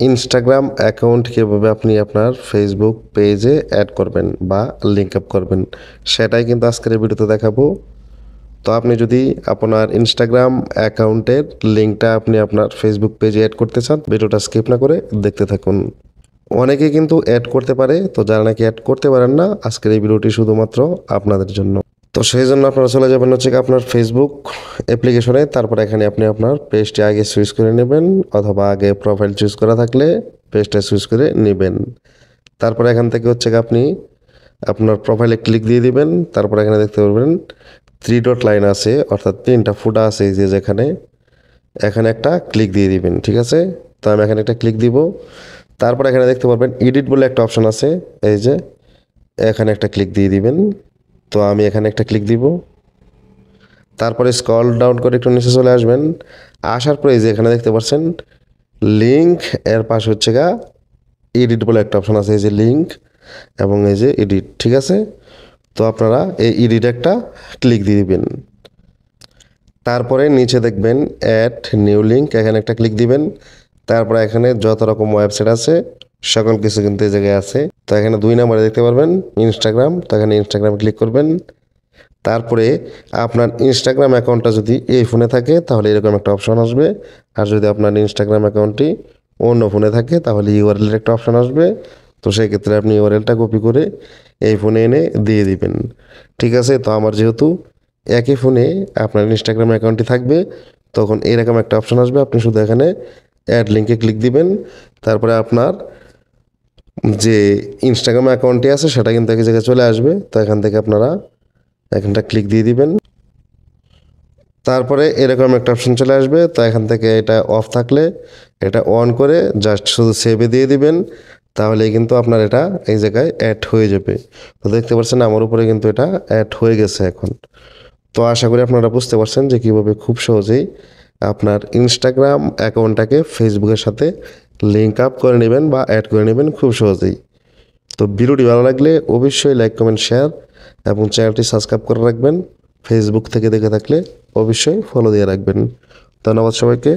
Instagram account কীভাবে আপনি আপনার ফেসবুক পেজে অ্যাড করবেন বা লিঙ্ক আপ করবেন সেটাই কিন্তু আজকের এই ভিডিওতে দেখাবো। তো আপনি যদি আপনার ইনস্টাগ্রাম অ্যাকাউন্টের লিঙ্কটা আপনি আপনার ফেসবুক পেজে অ্যাড করতে চান, ভিডিওটা স্কিপ না করে দেখতে থাকুন। অনেকে কিন্তু অ্যাড করতে পারে, তো যারা নাকি অ্যাড করতে পারেন না, আজকের এই ভিডিওটি শুধুমাত্র আপনাদের জন্য। তো সেই জন্য আপনারা চলে যাবেন হচ্ছে আপনার ফেসবুক অ্যাপ্লিকেশনে, তারপর এখানে আপনি আপনার পেজটি আগে চুজ করে নেবেন, অথবা আগে প্রোফাইল চুজ করা থাকলে পেজটা চুজ করে নেবেন। তারপর এখান থেকে হচ্ছে আপনি আপনার প্রোফাইলে ক্লিক দিয়ে দিবেন। তারপর এখানে দেখতে পারবেন 3 ডট লাইন আছে, অর্থাৎ 3টা ফুটা আছে, এই যে যেখানে এখানে একটা ক্লিক দিয়ে দিবেন। ঠিক আছে, তো আমি এখানে একটা ক্লিক দিব। তারপর এখানে দেখতে পারবেন এডিট বলে একটা অপশন আছে, এই যে এখানে একটা ক্লিক দিয়ে দিবেন। তো আমি এখানে একটা ক্লিক দিব। তারপরে স্ক্রল ডাউন করে একটু নিচে চলে আসবেন। আসার পরে এই যে এখানে দেখতে পাচ্ছেন লিঙ্ক, এর পাশে হচ্ছে এডিট বলে একটা অপশন আছে, এই যে লিঙ্ক এবং এই যে এডিট। ঠিক আছে, তো আপনারা এই এডিট একটা ক্লিক দিয়ে দিবেন। তারপরে নিচে দেখবেন অ্যাড নিউ লিঙ্ক, এখানে একটা ক্লিক দিবেন। তারপরে এখানে যত রকম ওয়েবসাইট আছে সকল কিছু কিন্তু এই জায়গায় আছে। তো এখানে 2 নম্বরে দেখতে পারবেন ইনস্টাগ্রাম, তো এখানে ইনস্টাগ্রামে ক্লিক করবেন। তারপরে আপনার ইনস্টাগ্রাম অ্যাকাউন্টটা যদি এই ফোনে থাকে তাহলে এরকম একটা অপশন আসবে, আর যদি আপনার ইনস্টাগ্রাম অ্যাকাউন্টটি অন্য ফোনে থাকে তাহলে ইউআরএলের একটা অপশন আসবে। তো সেই ক্ষেত্রে আপনি ইউআরএলটা কপি করে এই ফোনে এনে দিয়ে দিবেন। ঠিক আছে, তো আমার যেহেতু একই ফোনে আপনার ইনস্টাগ্রাম অ্যাকাউন্টটি থাকবে, তখন এরকম একটা অপশন আসবে, আপনি শুধু এখানে অ্যাড লিঙ্কে ক্লিক দিবেন। তারপরে আপনার যে ইনস্টাগ্রাম অ্যাকাউন্টটি আছে সেটা কিন্তু একই জায়গায় চলে আসবে। তো এখান থেকে আপনারা এখানটা ক্লিক দিয়ে দিবেন। তারপরে এরকম একটা অপশন চলে আসবে, তো এখান থেকে এটা অফ থাকলে এটা অন করে জাস্ট শুধু সেভে দিয়ে দিবেন, তাহলেই কিন্তু আপনার এটা এই জায়গায় অ্যাড হয়ে যাবে। তো দেখতে পাচ্ছেন আমার উপরে কিন্তু এটা অ্যাড হয়ে গেছে এখন। তো আশা করি আপনারা বুঝতে পারছেন যে কীভাবে খুব সহজেই আপনার ইনস্টাগ্রাম অ্যাকাউন্টটাকে ফেসবুকের সাথে লিঙ্ক আপ করে নেবেন বা অ্যাড করে নেবেন খুব সহজেই। তো ভিডিওটি ভালো লাগলে অবশ্যই লাইক, কমেন্ট, শেয়ার এবং চ্যানেলটি সাবস্ক্রাইব করে রাখবেন। ফেসবুক থেকে দেখে থাকলে অবশ্যই ফলো দিয়ে রাখবেন। ধন্যবাদ সবাইকে।